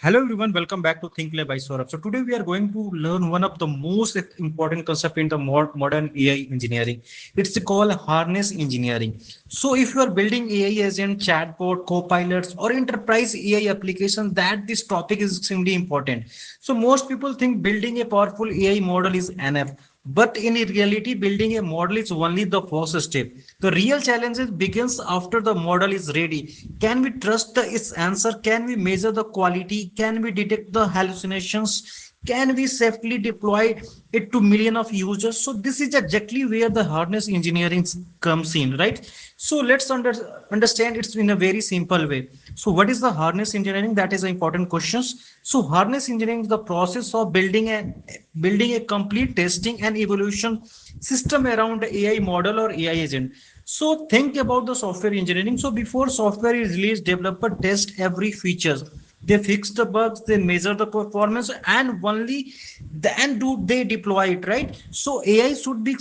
Hello everyone, welcome back to Think Lab by Saurabh. So today we are going to learn one of the most important concept in the modern AI engineering. It's called harness engineering. So if you are building AI agent, chatbot, copilots, or enterprise AI applications, that this topic is extremely important. So most people think building a powerful AI model is enough. But in reality, building a model is only the first step. The real challenges begins after the model is ready. Can we trust its answer? Can we measure the quality? Can we detect the hallucinations? Can we safely deploy it to million of users? So this is exactly where the harness engineering comes in, right? So let's understand it in a very simple way. So what is the harness engineering? That is an important question. So harness engineering is the process of building a complete testing and evaluation system around the AI model or AI agent. So think about the software engineering. So before software is released, developer test every features. They fix the bugs, they measure the performance, and only then do they deploy it, right? So AI should be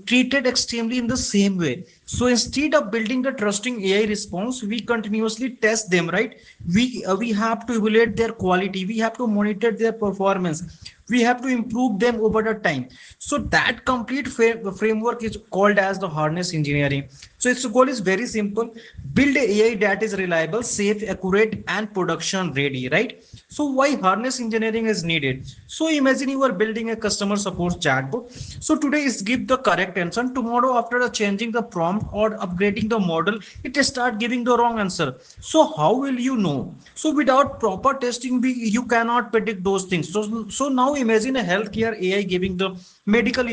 treated extremely in the same way. So instead of building the trusting AI response, we continuously test them, right? We have to evaluate their quality, we have to monitor their performance, we have to improve them over the time. So that complete framework is called as the harness engineering. So its goal is very simple: build a AI that is reliable, safe, accurate, and production ready, right? So why harness engineering is needed? So imagine you are building a customer support chatbot. So today is give the correct answer, tomorrow after changing the prompt or upgrading the model, it start giving the wrong answer. So how will you know? So without proper testing, you cannot predict those things. So now imagine a healthcare AI giving the medical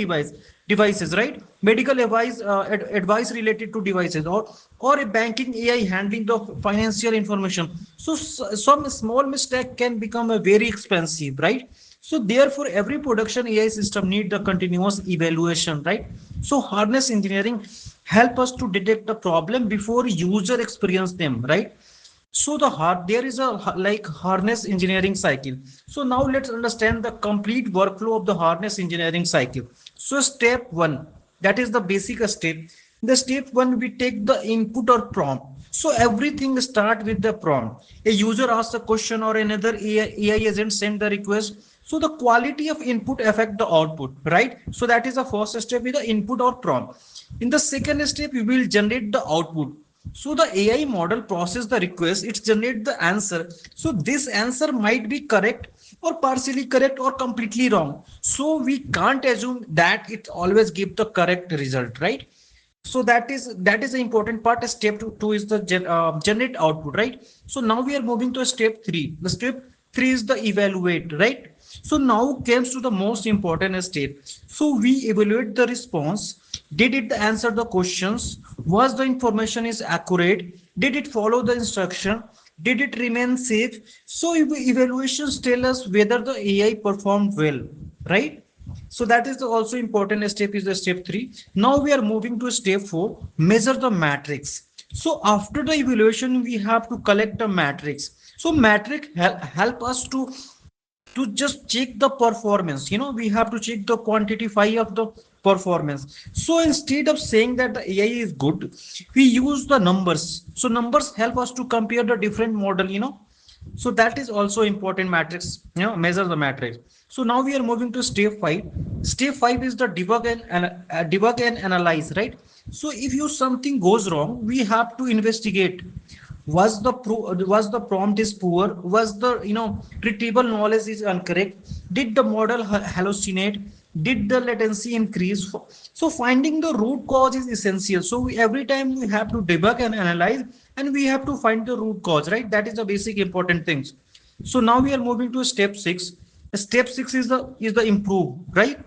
devices, right? Medical advice, advice related to devices, or a banking AI handling the financial information. So some small mistake can become a very expensive, right? So therefore every production AI system need the continuous evaluation, right? So harness engineering help us to detect the problem before user experience them, right? So there is a like harness engineering cycle. So now let's understand the complete workflow of the harness engineering cycle. So step one, that is the basic step. The step one, we take the input or prompt. So everything start with the prompt. A user asks a question or another AI agent send the request. So the quality of input affect the output, right? So that is the first step with the input or prompt. In the second step, we will generate the output. So the AI model process the request, it generates the answer. So this answer might be correct or partially correct or completely wrong. So we can't assume that it always give the correct result, right? So that is the important part. Step two is the generate output, right? So now we are moving to step three. The step three is the evaluate, right? So now comes to the most important step. So we evaluate the response. Did it answer the questions? Was the information is accurate? Did it follow the instruction? Did it remain safe? So evaluations tell us whether the AI performed well, right? So that is the also important step, is the step three. Now we are moving to step four, measure the matrix. So after the evaluation, we have to collect the matrix. So matrix help us to just check the performance. We have to check the quantify of the performance. So instead of saying that the AI is good, we use the numbers. So numbers help us to compare the different model. So that is also important matrix, measure the matrix. So now we are moving to step 5. Step 5 is the debug and analyze, right? So if you something goes wrong, we have to investigate. Was the prompt is poor? Was the retrieval knowledge is incorrect? Did the model hallucinate? Did the latency increase? So finding the root cause is essential. So every time we have to debug and analyze, and we have to find the root cause, right? That is the basic important things. So now we are moving to step 6. Step 6 is the improve, right?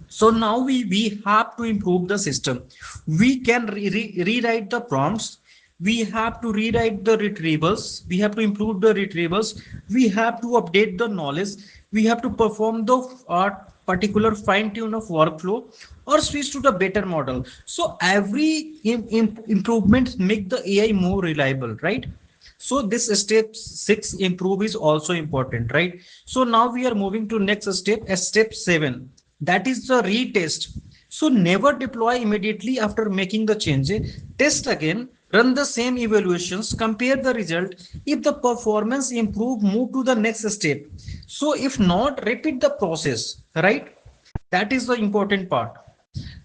So now we have to improve the system. We can rewrite the prompts. We have to rewrite the retrievals. We have to improve the retrievals. We have to update the knowledge. We have to perform the particular fine tune of workflow, or switch to the better model. So every improvement make the AI more reliable, right? So this step 6 improve is also important, right? So now we are moving to next step, step 7. That is the retest. So never deploy immediately after making the change. Test again. run the same evaluations, compare the result. If the performance improve, move to the next step. So if not, repeat the process, right? That is the important part.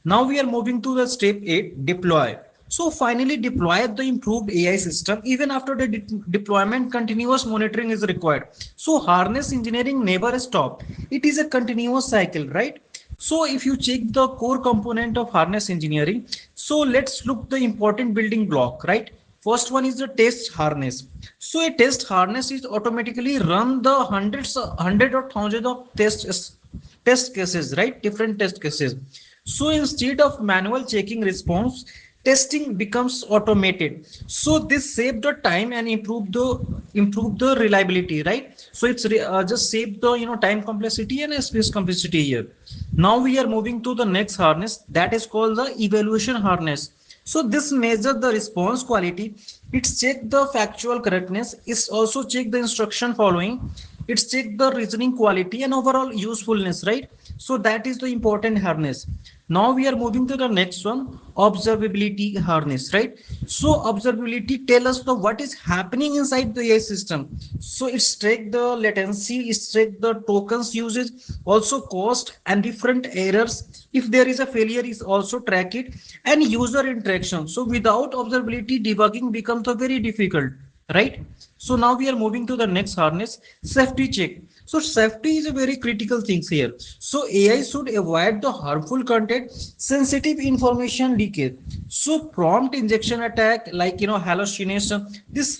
Now we are moving to the step 8, deploy. So finally deploy the improved AI system. Even after the deployment, continuous monitoring is required. So harness engineering never stop. It is a continuous cycle, right? So if you check the core component of harness engineering, so let's look the important building block, right? First one is the test harness. So a test harness is automatically run the hundred or thousands of test cases, right? Different test cases. So instead of manual checking response, testing becomes automated. So this save the time and improve the reliability, right? So it's just save the time complexity and space complexity here. Now we are moving to the next harness that is called the evaluation harness. So this measures the response quality. It's check the factual correctness. It's also check the instruction following. It's check the reasoning quality and overall usefulness, right? So that is the important harness. Now we are moving to the next one, observability harness, right? So observability tell us the what is happening inside the AI system. So it's track the latency, it's track the tokens usage, also cost and different errors. If there is a failure, is also track it, and user interaction. So without observability, debugging becomes a very difficult, right? So now we are moving to the next harness, safety check. So safety is a very critical thing here. So AI should avoid the harmful content, sensitive information leakage. So prompt injection attack, like hallucination. This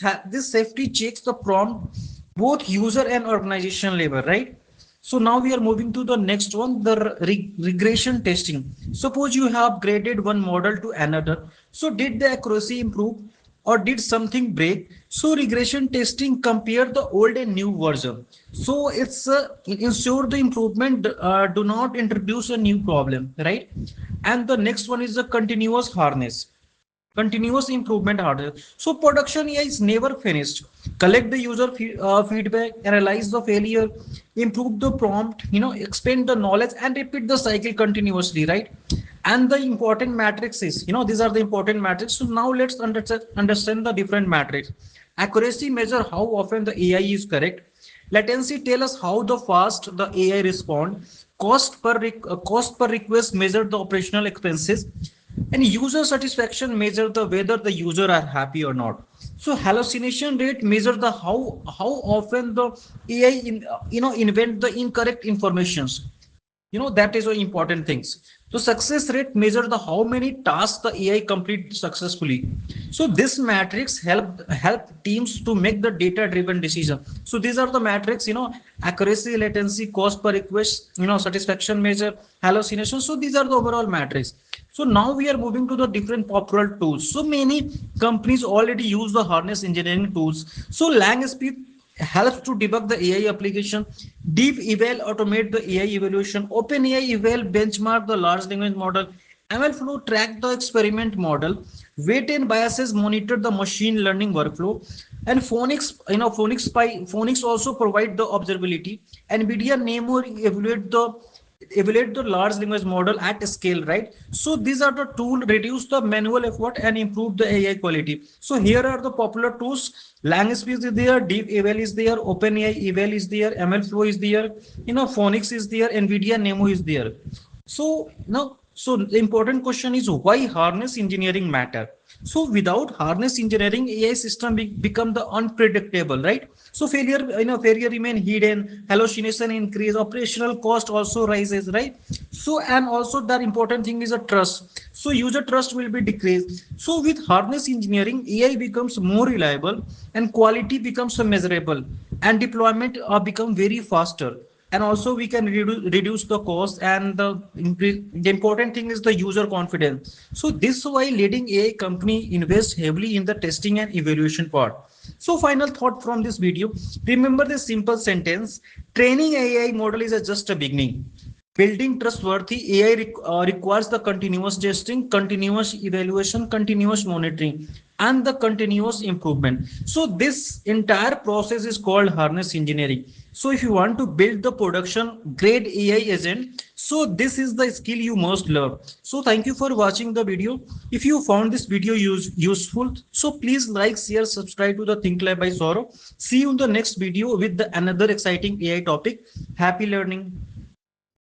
safety checks the prompt both user and organization level, right? So now we are moving to the next one, the regression testing. Suppose you have graded one model to another. So did the accuracy improve or did something break? So regression testing compare the old and new version. So it's ensure the improvement do not introduce a new problem, right? And the next one is the continuous harness, continuous improvement harder. So production AI is never finished. Collect the user feedback, analyze the failure, improve the prompt, expand the knowledge and repeat the cycle continuously, right? And the important matrix is, these are the important matrix. So now let's understand the different matrix. Accuracy measure how often the AI is correct. Latency tell us how the fast the AI respond. Cost per request measure the operational expenses, and user satisfaction measure the whether the user are happy or not. So hallucination rate measure the how often the AI invent the incorrect informations. That is the important things. So success rate measure the how many tasks the AI complete successfully. So this matrix help teams to make the data driven decision. So these are the matrix, accuracy, latency, cost per request, satisfaction measure, hallucination. So these are the overall matrix. So now we are moving to the different popular tools. So many companies already use the harness engineering tools. So LangSpeed helps to debug the AI application. Deep Eval automate the AI evaluation. OpenAI Eval benchmark the large language model. MLflow track the experiment model. Weight and biases monitor the machine learning workflow. And Phoenix also provide the observability. NVIDIA Nemo evaluate the large language model at scale, right? So these are the tool reduce the manual effort and improve the AI quality. So here are the popular tools. LangSpeed is there, Deep Eval is there, OpenAI Eval is there, MLflow is there, Phoenix is there, NVIDIA Nemo is there. So now, so the important question is why harness engineering matter? So without harness engineering, AI system become the unpredictable, right? So failure remain hidden, hallucination increase, operational cost also rises, right? So and also the important thing is a trust. So user trust will be decreased. So with harness engineering, AI becomes more reliable and quality becomes measurable and deployment become very faster, and also we can reduce the cost and the important thing is the user confidence. So this is why leading AI company invest heavily in the testing and evaluation part. So final thought from this video, remember this simple sentence: training AI model is just a beginning. Building trustworthy AI requires the continuous testing, continuous evaluation, continuous monitoring. and the continuous improvement. So this entire process is called harness engineering. So if you want to build the production grade AI agent, so this is the skill you must learn. So thank you for watching the video. If you found this video useful, so please like, share, subscribe to the Think Lab by Saurabh. See you in the next video with the another exciting AI topic. Happy learning.